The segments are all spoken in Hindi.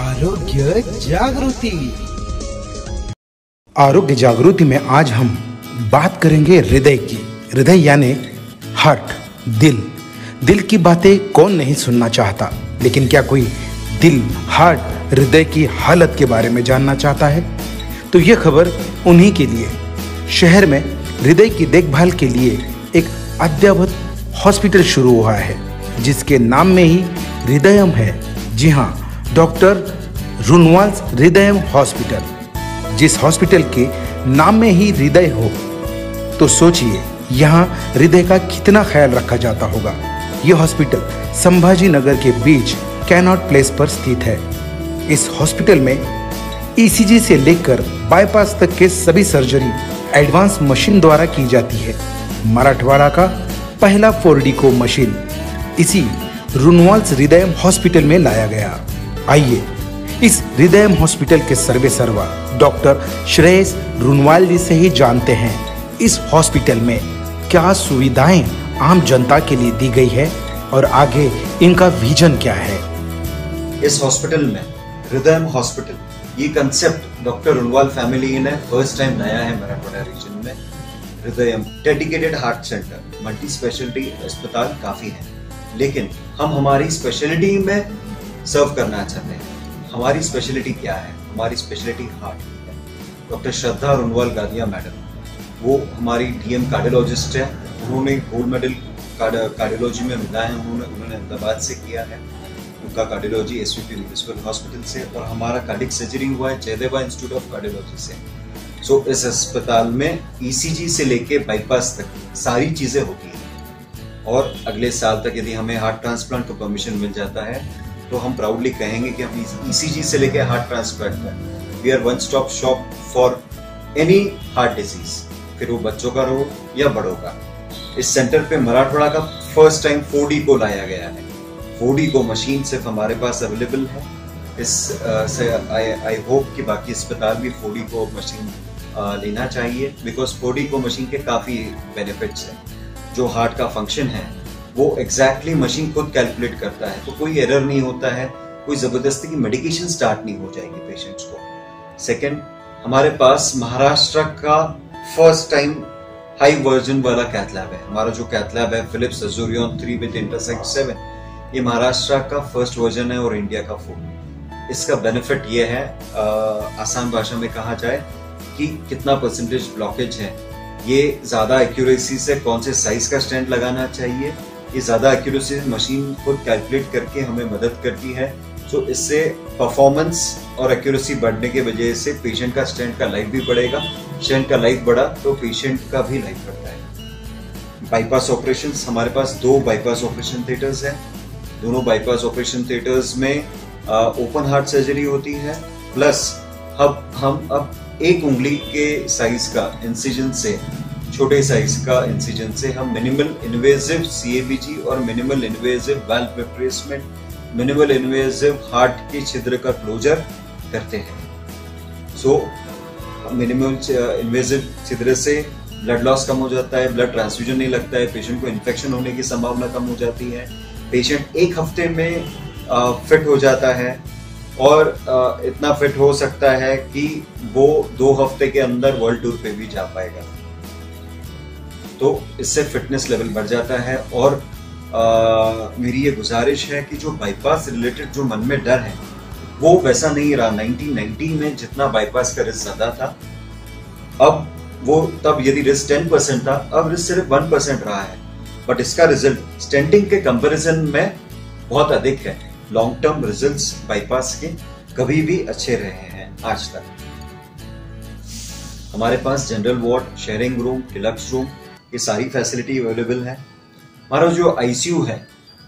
आरोग्य जागृति। आरोग्य जागृति में आज हम बात करेंगे हृदय की। हृदय यानी हार्ट, दिल की बातें कौन नहीं सुनना चाहता, लेकिन क्या कोई दिल, हार्ट, हृदय की हालत के बारे में जानना चाहता है? तो ये खबर उन्हीं के लिए। शहर में हृदय की देखभाल के लिए एक अद्ययावत हॉस्पिटल शुरू हुआ है, जिसके नाम में ही हृदयम है। जी हाँ, डॉक्टर रुनवाल्स हृदयम हॉस्पिटल। जिस हॉस्पिटल के नाम में ही हृदय हो, तो सोचिए यहाँ हृदय का कितना ख्याल रखा जाता होगा। यह हॉस्पिटल संभाजी नगर के बीच कैनॉट प्लेस पर स्थित है। इस हॉस्पिटल में ईसीजी से लेकर बाईपास तक के सभी सर्जरी एडवांस मशीन द्वारा की जाती है। मराठवाड़ा का पहला 4D मशीन इसी रुनवाल्स हृदयम हॉस्पिटल में लाया गया। आइए इस हृदयम हॉस्पिटल के सर्वेसर्वा डॉक्टर श्रेयस रुनवाल जी से ही जानते हैं इस हॉस्पिटल में क्या सुविधाएं आम जनता के लिए दी गई है और आगे इनका विजन क्या है। इस हॉस्पिटल में हृदयम हॉस्पिटल, ये कंसेप्ट डॉक्टर रुनवाल फैमिली ने फर्स्ट टाइम लाया है मराठवाड़ा रीजन में। Hridayam dedicated heart centre, multi speciality अस्पताल काफी है, लेकिन हम हमारी स्पेशलिटी में सर्व करना चाहते हैं। हमारी स्पेशलिटी क्या है? हमारी स्पेशलिटी हार्ट है। डॉक्टर श्रद्धा रुनवाल गादिया मैडम, वो हमारी डीएम कार्डियोलॉजिस्ट है। उन्होंने गोल्ड मेडल कार्डियोलॉजी में मिला है, उन्होंने अहमदाबाद से किया है। उनका कार्डियोलॉजी एसवीपी म्युनिसिपल हॉस्पिटल से, और हमारा कार्डिक सर्जरी हुआ है जयदेवा इंस्टीट्यूट ऑफ कार्डियोलॉजी से। सो इस अस्पताल में ईसीजी से लेके बाईपास तक सारी चीजें होती है। और अगले साल तक यदि हमें हार्ट ट्रांसप्लांट का परमिशन मिल जाता है, तो हम प्राउडली कहेंगे कि हम ईसीजी से लेके हार्ट ट्रांसप्लांट तक we are one stop shop for any heart disease, फिर वो बच्चों का हो या बड़ों का। इस सेंटर पे मराठवाड़ा का फर्स्ट टाइम 4D लाया गया है। 4D मशीन सिर्फ हमारे पास अवेलेबल है। इस से आई होप कि बाकी अस्पताल भी 4D मशीन लेना चाहिए, बिकॉज 4D मशीन के काफी बेनिफिट्स हैं। जो हार्ट का फंक्शन है वो एग्जैक्टली मशीन खुद कैलकुलेट करता है, तो कोई एरर नहीं होता है, कोई जबरदस्ती की मेडिकेशन स्टार्ट नहीं हो जाएगी पेशेंट्स को। सेकंड, हमारे पास महाराष्ट्र का फर्स्ट टाइम हाई वर्जन वाला कैथ लैब है। हमारा जो कैथ लैब है फिलिप्स अजूरियन 3 विद इंटरसेक्ट 7, ये महाराष्ट्र का फर्स्ट वर्जन है और इंडिया का 4। इसका बेनिफिट ये है, आसान भाषा में कहा जाए कि कितना परसेंटेज ब्लॉकेज है, ये ज्यादा एक्यूरेसी से कौन से साइज का स्टेंट लगाना चाहिए, ये ज्यादा एक्यूरेसी से मशीन खुद कैलकुलेट करके हमें मदद करती है। तो इससे परफॉर्मेंस और एक्यूरेसी बढ़ने की वजह से पेशेंट का स्टेंट का लाइफ भी बढ़ेगा। स्टेंट का लाइफ बढ़ा तो पेशेंट का भी लाइफ बढ़ता है। बाईपास ऑपरेशंस, हमारे पास 2 बाईपास ऑपरेशन थिएटर्स हैं। दोनों बाईपास ऑपरेशन थिएटर्स में ओपन हार्ट सर्जरी होती है, प्लस हम अब 1 उंगली के साइज का इंसिजन से, छोटे साइज का इंसिजन से हम मिनिमल इन्वेजिव CABG और minimal invasive valve replacement, minimal invasive heart के छिद्र का क्लोजर करते हैं। सो मिनिमल इन्वेजिव छिद्र से ब्लड लॉस कम हो जाता है, ब्लड ट्रांसफ्यूजन नहीं लगता है, पेशेंट को इन्फेक्शन होने की संभावना कम हो जाती है, पेशेंट 1 हफ्ते में फिट हो जाता है, और इतना फिट हो सकता है कि वो 2 हफ्ते के अंदर वर्ल्ड टूर पे भी जा पाएगा। तो इससे फिटनेस लेवल बढ़ जाता है। और मेरी ये गुजारिश है कि जो बाईपास रिलेटेड जो मन में डर है वो वैसा नहीं रहा। 1990 में जितना बाईपास का रिस्क ज्यादा था, अब वो तब यदि रिस्क 10% था, अब रिस्क सिर्फ 1% रहा है, बट इसका रिजल्ट स्टेंटिंग के कंपैरिजन में बहुत अधिक है। लॉन्ग टर्म रिजल्ट्स बाईपास के कभी भी अच्छे रहे हैं आज तक। हमारे पास general ward, sharing room, deluxe room, ये सारी फैसिलिटी अवेलेबल है। हमारा जो आईसीयू है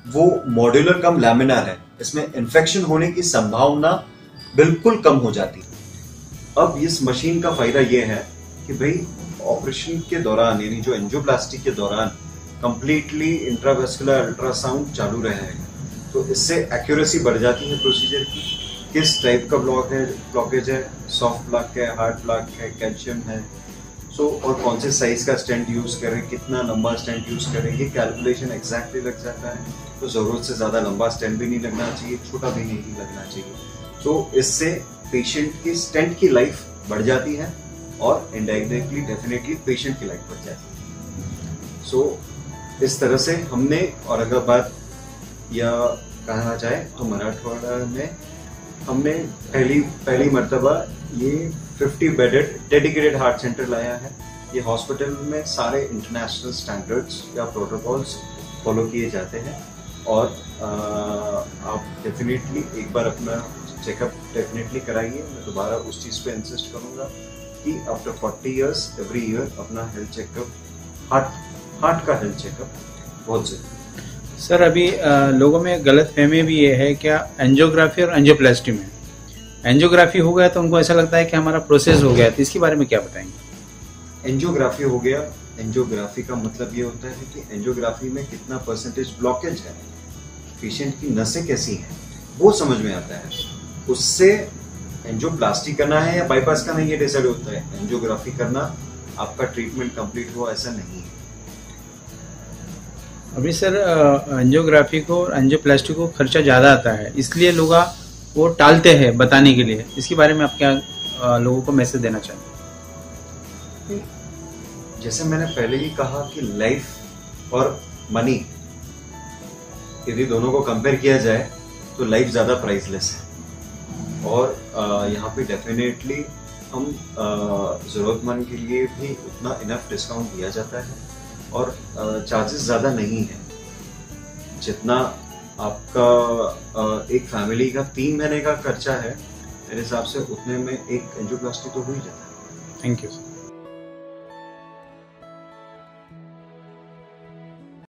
वो मॉड्यूलर कम लैमिनार है, इसमें इन्फेक्शन होने की संभावना बिल्कुल कम हो जाती है। अब इस मशीन का फायदा यह है कि भाई ऑपरेशन के दौरान, यानी जो एंजियोप्लास्टी के दौरान कंप्लीटली इंट्रावेस्कुलर अल्ट्रासाउंड चालू रहेगा, तो इससे एक्यूरेसी बढ़ जाती है प्रोसीजर की। किस टाइप का ब्लॉकेज है, सॉफ्ट ब्लॉक है, हार्ड ब्लॉक है, कैल्शियम है, और कौन से साइज का स्टेंट यूज करें, कितना लंबा स्टेंट यूज करें, ये कैलकुलेशन एग्जैक्टली लग जाता है। तो जरूरत से ज्यादा लंबा स्टेंट भी नहीं लगना चाहिए, छोटा भी नहीं लगना चाहिए। तो इससे पेशेंट की स्टेंट की लाइफ बढ़ जाती है और इनडायरेक्टली डेफिनेटली पेशेंट की लाइफ बढ़ जाती है। सो इस तरह से हमने औरंगाबाद या कहा जाए तो मराठवाड़ा में हमने पहली मर्तबा ये 50 बेडेड डेडिकेटेड हार्ट सेंटर लाया है। ये हॉस्पिटल में सारे इंटरनेशनल स्टैंडर्ड्स या प्रोटोकॉल्स फॉलो किए जाते हैं और आप डेफिनेटली एक बार अपना चेकअप डेफिनेटली कराइए। मैं दोबारा उस चीज़ पे इंसिस्ट करूंगा कि आफ्टर 40 इयर्स एवरी ईयर अपना हेल्थ चेकअप हार्ट का हेल्थ चेकअप बहुत जरूरी। सर अभी लोगों में गलतफहमी भी ये है क्या एंजियोग्राफी और एंजियोप्लास्टी में, एंजियोग्राफी हो गया तो उनको ऐसा लगता है कि हमारा प्रोसेस हो गया, तो इसके बारे में क्या बताएंगे? एंजियोग्राफी हो गया, एंजियोग्राफी का मतलब ये होता है कि एंजियोग्राफी में कितना परसेंटेज ब्लॉकेज है, पेशेंट की नसें कैसी हैं, वो समझ में आता है। उससे एंजियोप्लास्टी करना है या बाईपास करना ये डिसाइड होता है। एंजियोग्राफी करना आपका ट्रीटमेंट कंप्लीट हुआ ऐसा नहीं है। अभी सर एंजियोग्राफी को और एंजियोप्लास्टी को खर्चा ज़्यादा आता है, इसलिए लोग वो टालते हैं बताने के लिए। इसके बारे में आप क्या लोगों को मैसेज देना चाहेंगे? जैसे मैंने पहले ही कहा कि लाइफ और मनी यदि दोनों को कंपेयर किया जाए तो लाइफ ज़्यादा प्राइसलेस है और यहाँ पे डेफिनेटली हम ज़रूरतमंद के लिए भी उतना इनफ डिस्काउंट दिया जाता है और चार्जेस ज़्यादा नहीं है। जितना आपका एक फैमिली का 3 महीने का खर्चा है मेरे हिसाब से उतने में एक एंजियोप्लास्टी तो हो ही जाता है। Thank you.